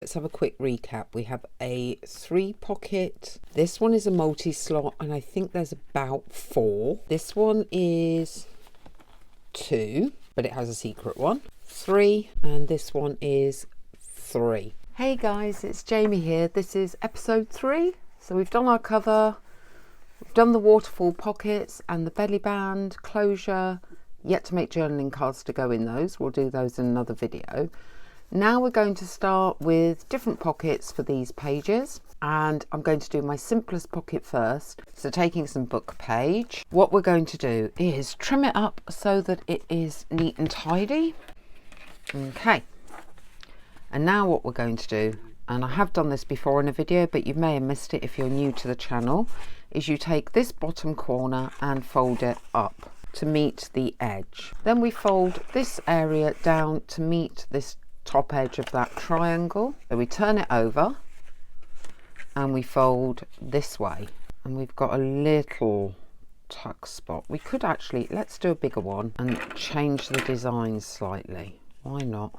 Let's have a quick recap. We have a 3-pocket. This one is a multi-slot, and I think there's about 4. This one is 2, but it has a secret one. 3, and this one is 3. Hey guys, it's Jamie here. This is episode 3. So we've done our cover, we've done the waterfall pockets and the belly band closure. Yet to make journaling cards to go in those. We'll do those in another video. Now we're going to start with different pockets for these pages, and I'm going to do my simplest pocket first. So taking some book page, what we're going to do is trim it up so that it is neat and tidy. Okay, and now what we're going to do, and I have done this before in a video, but you may have missed it if you're new to the channel, is you take this bottom corner and fold it up to meet the edge. Then we fold this area down to meet this top edge of that triangle. So we turn it over and we fold this way, and we've got a little tuck spot. We could actually, let's do a bigger one and change the design slightly. Why not?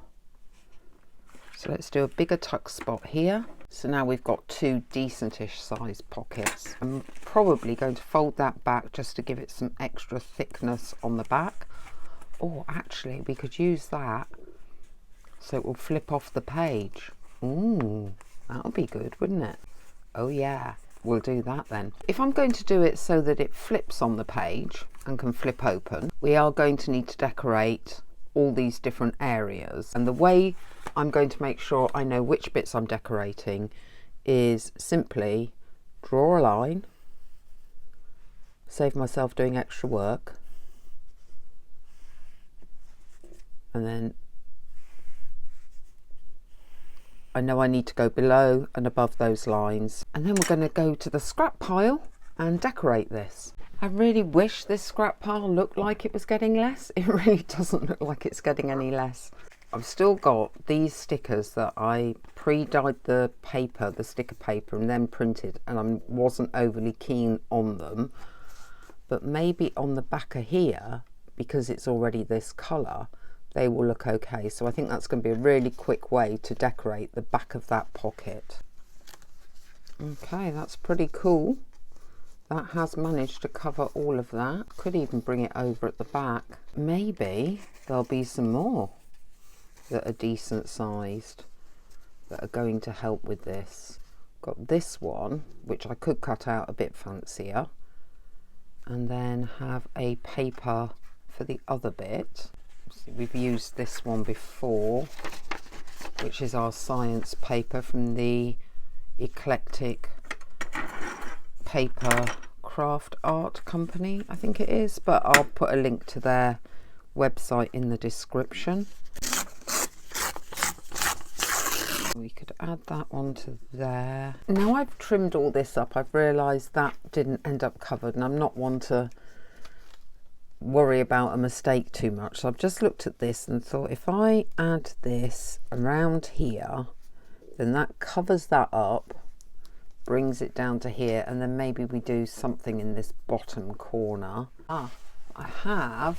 So let's do a bigger tuck spot here. So now we've got 2 decentish sized pockets. I'm probably going to fold that back just to give it some extra thickness on the back. Or actually we could use that so it will flip off the page. Ooh, that'll be good, wouldn't it? Oh yeah, we'll do that then. If I'm going to do it so that it flips on the page and can flip open, we are going to need to decorate all these different areas. And the way I'm going to make sure I know which bits I'm decorating is simply draw a line, save myself doing extra work, and then I know I need to go below and above those lines, and then we're going to go to the scrap pile and decorate this. I really wish this scrap pile looked like it was getting less. It really doesn't look like it's getting any less. I've still got these stickers that I pre-dyed the paper, the sticker paper, and then printed, and I wasn't overly keen on them. But maybe on the back of here, because it's already this colour, they will look okay. So I think that's going to be a really quick way to decorate the back of that pocket. Okay, that's pretty cool. That has managed to cover all of that. Could even bring it over at the back. Maybe there'll be some more that are decent sized that are going to help with this. Got this one, which I could cut out a bit fancier, and then have a paper for the other bit. We've used this one before, which is our science paper from the Eclectic Paper Craft Art Company, I think it is, but I'll put a link to their website in the description. We could add that one to there. Now I've trimmed all this up, I've realised that didn't end up covered, and I'm not one to worry about a mistake too much. So I've just looked at this and thought, if I add this around here, then that covers that up, brings it down to here, and then maybe we do something in this bottom corner. I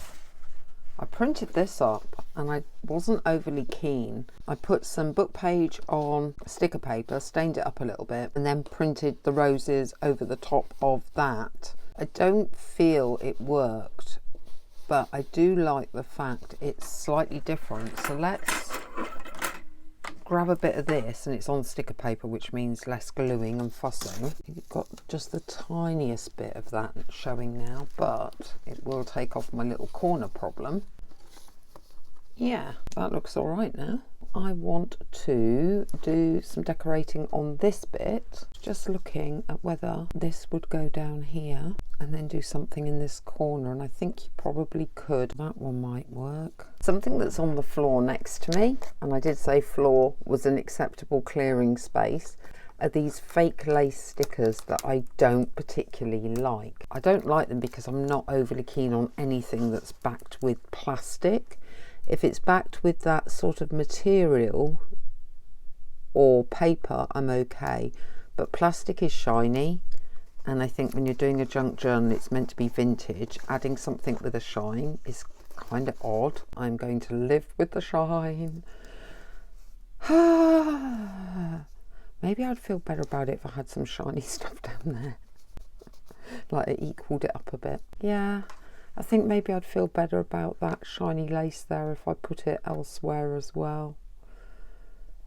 printed this up and I wasn't overly keen. I put some book page on sticker paper, stained it up a little bit, and then printed the roses over the top of that. I don't feel it worked, but I do like the fact it's slightly different. So let's grab a bit of this, and it's on sticker paper, which means less gluing and fussing. You've got just the tiniest bit of that showing now, but it will take off my little corner problem. Yeah, that looks all right now. I want to do some decorating on this bit, just looking at whether this would go down here and then do something in this corner, and I think you probably could. That one might work. Something that's on the floor next to me, and I did say floor was an acceptable clearing space, are these fake lace stickers that I don't particularly like. I don't like them because I'm not overly keen on anything that's backed with plastic. If it's backed with that sort of material or paper, I'm okay, but plastic is shiny, and I think when you're doing a junk journal, it's meant to be vintage. Adding something with a shine is kind of odd. I'm going to live with the shine. Maybe I'd feel better about it if I had some shiny stuff down there. Like it equalled it up a bit. Yeah, I think maybe I'd feel better about that shiny lace there if I put it elsewhere as well.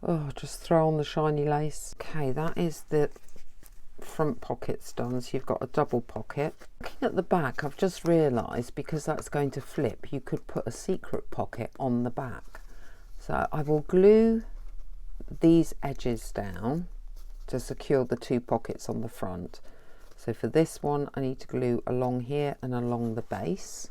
Oh, just throw on the shiny lace. Okay, that is the front pockets done. So you've got a double pocket. Looking at the back, I've just realised, because that's going to flip, you could put a secret pocket on the back. So I will glue these edges down to secure the two pockets on the front. So for this one, I need to glue along here and along the base.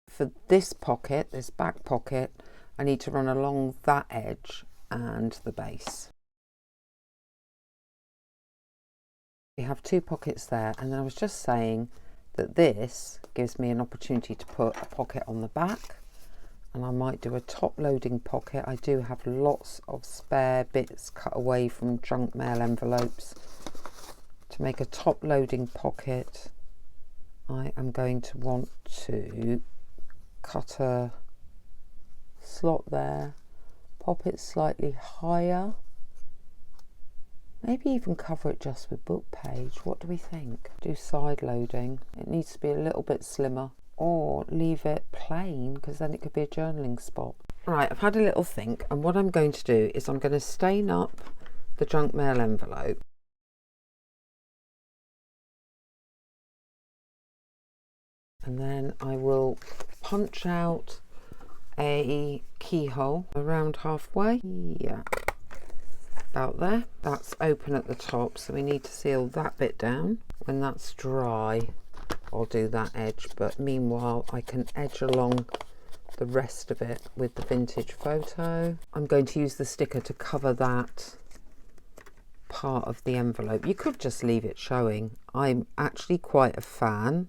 For this pocket, this back pocket, I need to run along that edge and the base. We have two pockets there, and then I was just saying that this gives me an opportunity to put a pocket on the back, and I might do a top loading pocket. I do have lots of spare bits cut away from junk mail envelopes. To make a top loading pocket, I am going to want to cut a slot there, pop it slightly higher, maybe even cover it just with book page. What do we think? Do side loading. It needs to be a little bit slimmer, or leave it plain, because then it could be a journaling spot. Right, I've had a little think, and what I'm going to do is I'm going to stain up the junk mail envelope. And then I will punch out a keyhole around halfway. Yeah, about there. That's open at the top, so we need to seal that bit down. When that's dry, I'll do that edge, but meanwhile I can edge along the rest of it with the vintage photo. I'm going to use the sticker to cover that part of the envelope. You could just leave it showing. I'm actually quite a fan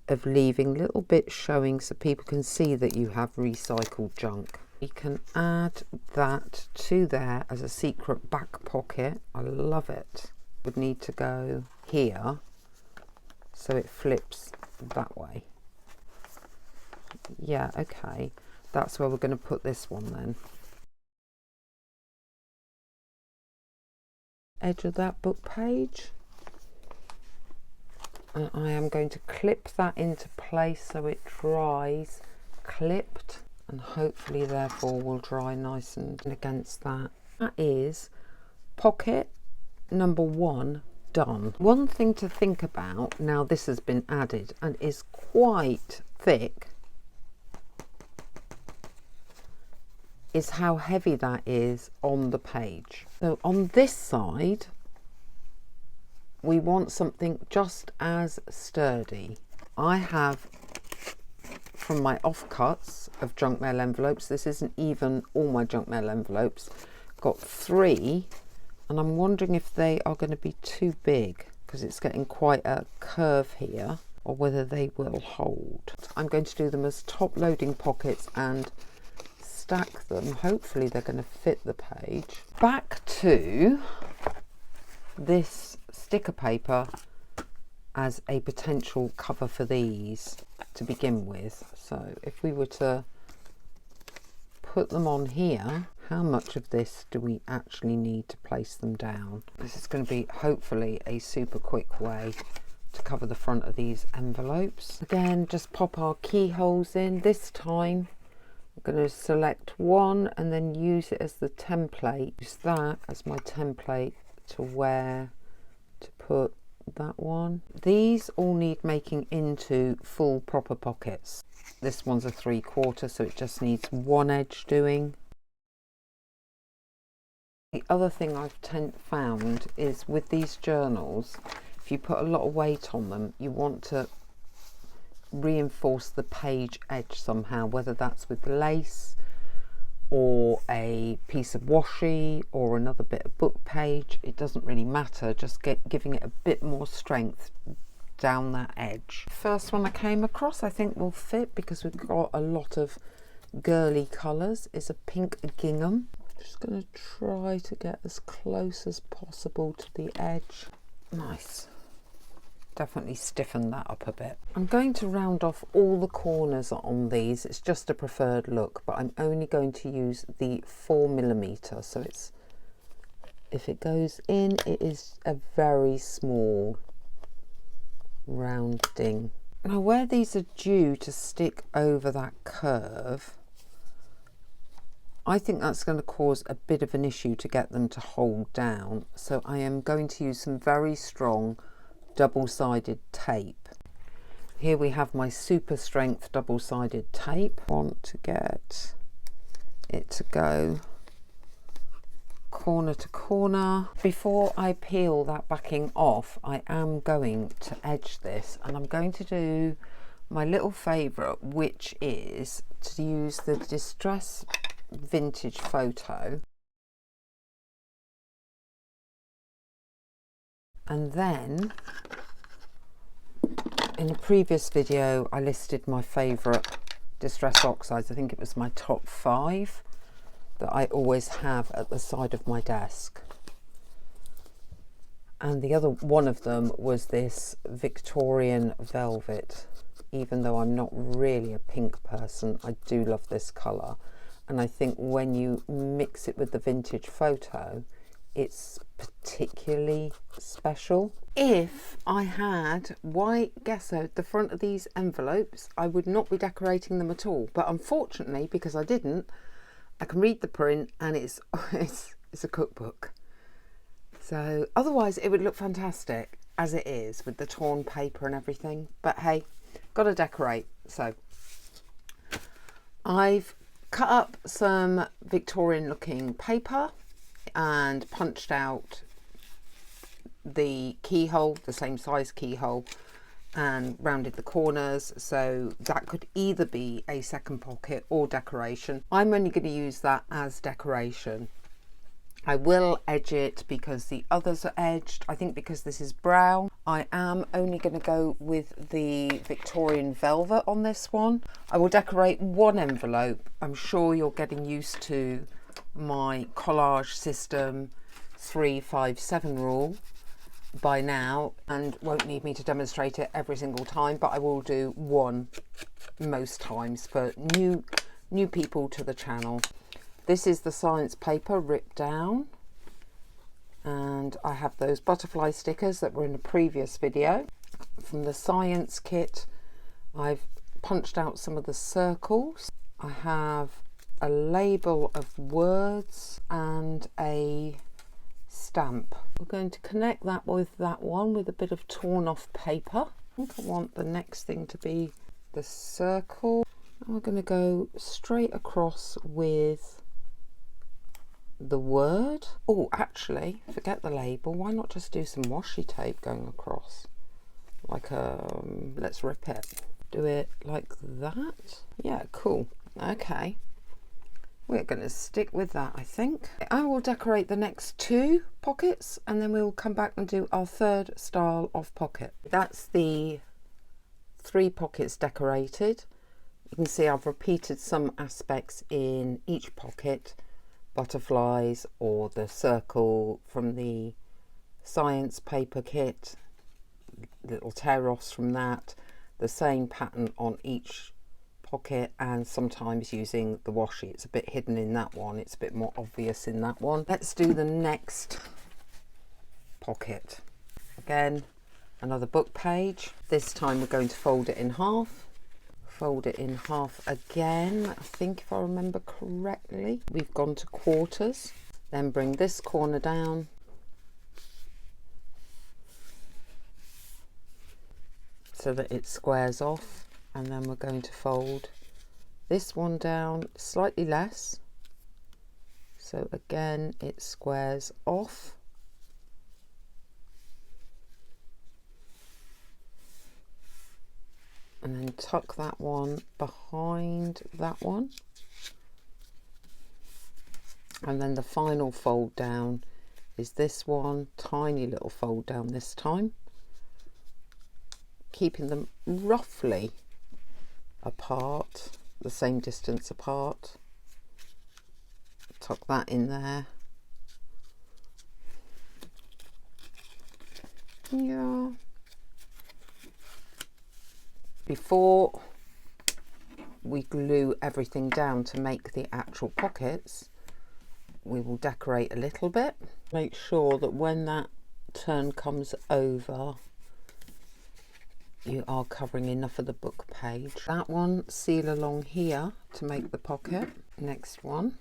of leaving little bits showing so people can see that you have recycled junk. You can add that to there as a secret back pocket. I love it. Would need to go here so it flips that way. Yeah, okay, that's where we're going to put this one then. Edge of that book page. And I am going to clip that into place so it dries clipped, and hopefully therefore will dry nice and against that. That is pocket number 1 done. One thing to think about, now this has been added and is quite thick, is how heavy that is on the page. So on this side we want something just as sturdy. I have, from my offcuts of junk mail envelopes, this isn't even all my junk mail envelopes, got 3, and I'm wondering if they are going to be too big because it's getting quite a curve here, or whether they will hold. I'm going to do them as top loading pockets and stack them. Hopefully they're going to fit the page. Back to this sticker paper as a potential cover for these to begin with. So if we were to put them on here, how much of this do we actually need to place them down? This is going to be hopefully a super quick way to cover the front of these envelopes. Again, just pop our keyholes in. This time I'm going to select one and then use it as the template. Use that as my template to where to put that one. These all need making into full proper pockets. This one's a 3/4, so it just needs one edge doing. The other thing I've found is with these journals, if you put a lot of weight on them, you want to reinforce the page edge somehow, whether that's with lace or a piece of washi or another bit of book page. It doesn't really matter, just giving it a bit more strength down that edge. First one I came across I think will fit because we've got a lot of girly colours, is a pink gingham. Just going to try to get as close as possible to the edge. Nice. definitely stiffen that up a bit. I'm going to round off all the corners on these. It's just a preferred look, but I'm only going to use the 4mm, so it's, if it goes in, it is a very small rounding. Now where these are due to stick over that curve, I think that's going to cause a bit of an issue to get them to hold down, so I am going to use some very strong double-sided tape. Here we have my super strength double-sided tape. I want to get it to go corner to corner. Before I peel that backing off, I am going to edge this, and I'm going to do my little favourite, which is to use the Distress Vintage Photo, and then in a previous video I listed my favourite Distress Oxides. I think it was my top 5 that I always have at the side of my desk, and the other one of them was this Victorian Velvet. Even though I'm not really a pink person, I do love this colour, and I think when you mix it with the Vintage Photo, it's particularly special. If I had white gesso at the front of these envelopes, I would not be decorating them at all, but unfortunately, because I didn't, I can read the print, and it's a cookbook. So otherwise it would look fantastic as it is with the torn paper and everything, but hey, got to decorate. So I've cut up some Victorian looking paper and punched out the keyhole, the same size keyhole, and rounded the corners, so that could either be a second pocket or decoration. I'm only going to use that as decoration. I will edge it because the others are edged. I think because this is brown, I am only going to go with the Victorian Velvet on this one. I will decorate one envelope. I'm sure you're getting used to my collage system 3-5-7 rule by now and won't need me to demonstrate it every single time, but I will do one most times for new people to the channel. This is the science paper ripped down, and I have those butterfly stickers that were in the previous video. From the science kit, I've punched out some of the circles. I have a label of words and a stamp. We're going to connect that with that one with a bit of torn off paper. I think I want the next thing to be the circle. And we're going to go straight across with the word. Oh, actually, forget the label. Why not just do some washi tape going across? Like let's rip it. Do it like that. Yeah, cool. Okay. We're going to stick with that, I think. I will decorate the next 2 pockets, and then we'll come back and do our third style of pocket. That's the 3 pockets decorated. You can see I've repeated some aspects in each pocket. Butterflies or the circle from the science paper kit, little tear-offs from that, the same pattern on each pocket, and sometimes using the washi. It's a bit hidden in that one, it's a bit more obvious in that one. Let's do the next pocket. Again, another book page. This time we're going to fold it in half. Fold it in half again. I think if I remember correctly, we've gone to quarters. Then bring this corner down. So that it squares off, and then we're going to fold this one down slightly less. So again, it squares off. And then tuck that one behind that one. And then the final fold down is this one, tiny little fold down this time, keeping them roughly apart, the same distance apart. Tuck that in there. Yeah. before we glue everything down to make the actual pockets, we will decorate a little bit. Make sure that when that turn comes over, you are covering enough of the book page. That one, seal along here to make the pocket. Next one,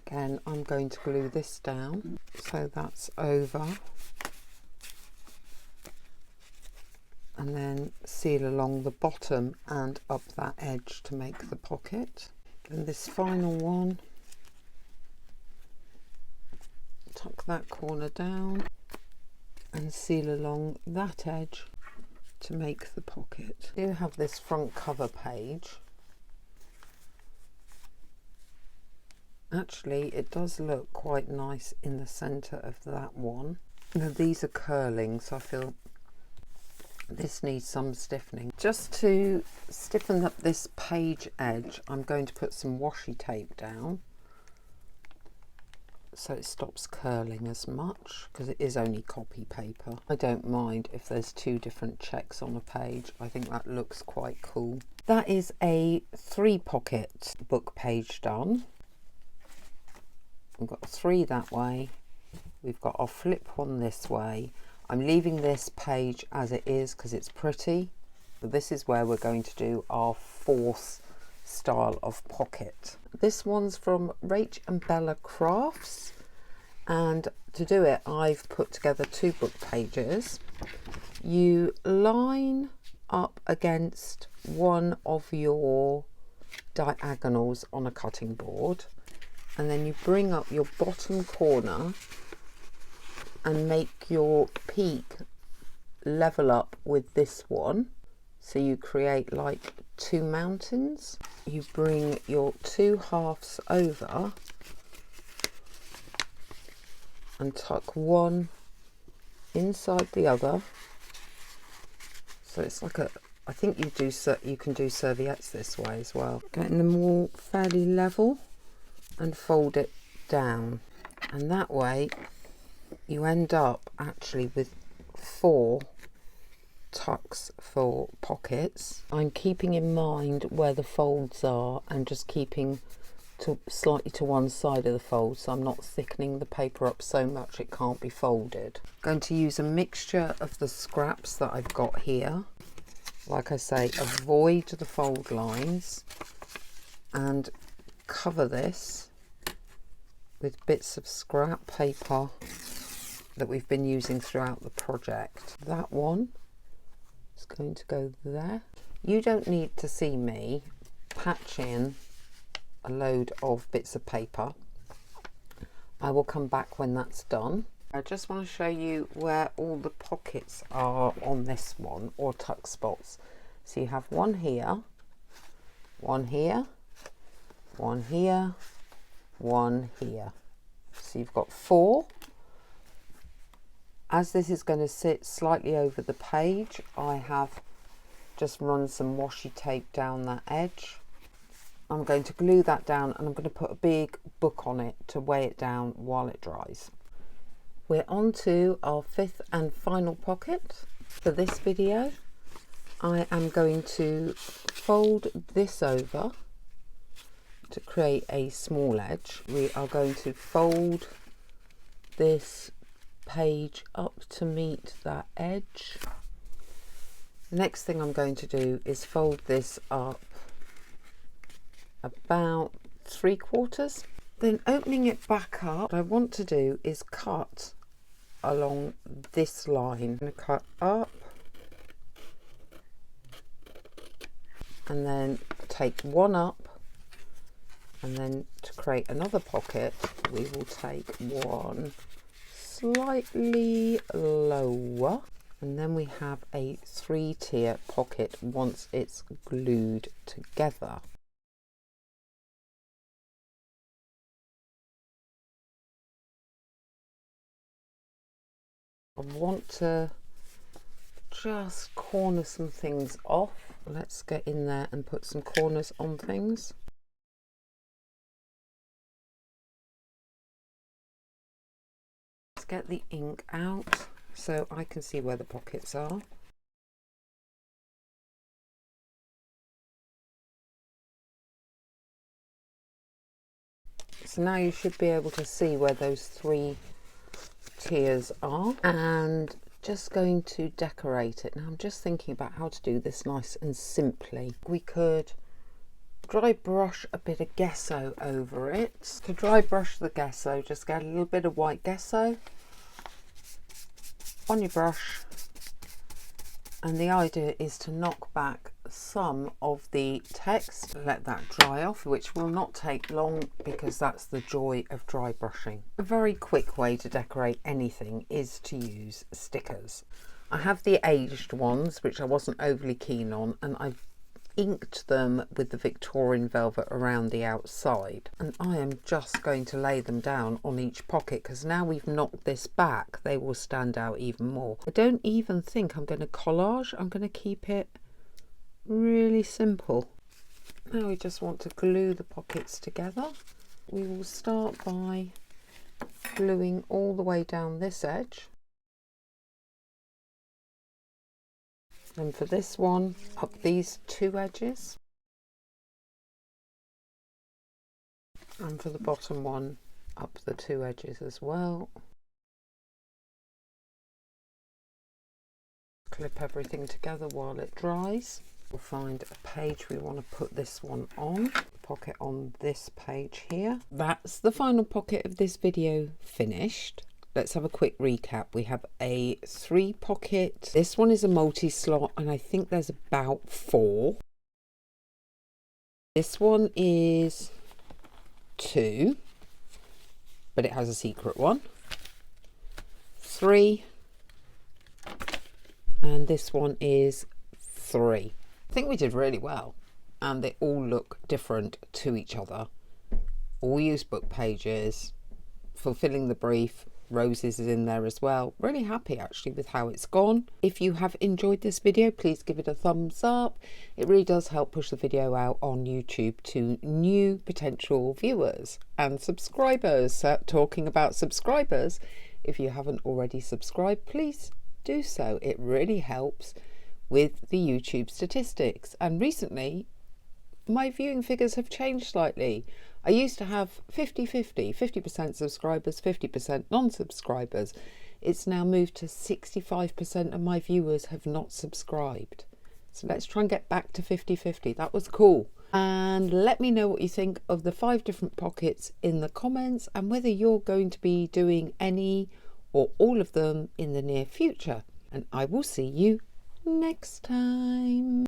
again, I'm going to glue this down so that's over, and then seal along the bottom and up that edge to make the pocket. And this final one, tuck that corner down and seal along that edge to make the pocket. I do have this front cover page. Actually, it does look quite nice in the center of that one. Now these are curling, so I feel this needs some stiffening. Just to stiffen up this page edge, I'm going to put some washi tape down so it stops curling as much, because it is only copy paper. I don't mind if there's two different checks on a page. I think that looks quite cool. That is a 3-pocket book page done. We've got 3 that way. We've got our flip one this way. I'm leaving this page as it is because it's pretty. But this is where we're going to do our 4th style of pocket. This one's from Rach and Bella Crafts, and to do it I've put together 2 book pages. You line up against one of your diagonals on a cutting board, and then you bring up your bottom corner and make your peak level up with this one. So you create like 2 mountains. You bring your 2 halves over and tuck one inside the other. So it's like a, I think you can do serviettes this way as well. Getting them all fairly level and fold it down, and that way you end up actually with 4 tucks for pockets. I'm keeping in mind where the folds are and just keeping slightly to one side of the fold, so I'm not thickening the paper up so much it can't be folded. I'm going to use a mixture of the scraps that I've got here. Like I say, avoid the fold lines and cover this with bits of scrap paper that we've been using throughout the project. That one is going to go there. You don't need to see me patch in a load of bits of paper. I will come back when that's done. I just want to show you where all the pockets are on this one, or tuck spots. So you have one here, one here, one here, one here. So you've got 4. As this is going to sit slightly over the page, I have just run some washi tape down that edge. I'm going to glue that down, and I'm going to put a big book on it to weigh it down while it dries. We're on to our 5th and final pocket for this video. I am going to fold this over to create a small edge. We are going to fold this page up to meet that edge. The next thing I'm going to do is fold this up about 3/4. Then opening it back up, what I want to do is cut along this line. I'm going to cut up and then take one up, and then to create another pocket we will take one slightly lower, and then we have a 3-tier pocket once it's glued together. I want to just corner some things off. Let's get in there and put some corners on things. Let's get the ink out so I can see where the pockets are. So now you should be able to see where those 3 tiers are, and just going to decorate it. Now I'm just thinking about how to do this nice and simply. We could dry brush a bit of gesso over it. To dry brush the gesso, just get a little bit of white gesso on your brush, and the idea is to knock back some of the text, let that dry off, which will not take long because that's the joy of dry brushing. A very quick way to decorate anything is to use stickers. I have the aged ones, which I wasn't overly keen on, and I've inked them with the Victorian velvet around the outside, and I am just going to lay them down on each pocket because now we've knocked this back, they will stand out even more. I don't even think I'm going to collage. I'm going to keep it really simple. Now we just want to glue the pockets together. We will start by gluing all the way down this edge, and for this one up these 2 edges, and for the bottom one up the 2 edges as well. Clip everything together while it dries. We'll find a page we want to put this one on, pocket on this page here. That's the final pocket of this video finished. Let's have a quick recap. We have a 3 pocket. This one is a multi-slot, and I think there's about 4. This one is 2, but it has a secret one. 3, and this one is 3. I think we did really well, and they all look different to each other. All use book pages, fulfilling the brief. Roses is in there as well. Really happy actually with how it's gone. If you have enjoyed this video, please give it a thumbs up. It really does help push the video out on YouTube to new potential viewers and subscribers. Talking about subscribers, if you haven't already subscribed, please do so. It really helps with the YouTube statistics, and recently my viewing figures have changed slightly. I used to have 50% subscribers, 50% non-subscribers. It's now moved to 65% of my viewers have not subscribed. So let's try and get back to 50-50. That was cool. And let me know what you think of the 5 different pockets in the comments, and whether you're going to be doing any or all of them in the near future. And I will see you next time.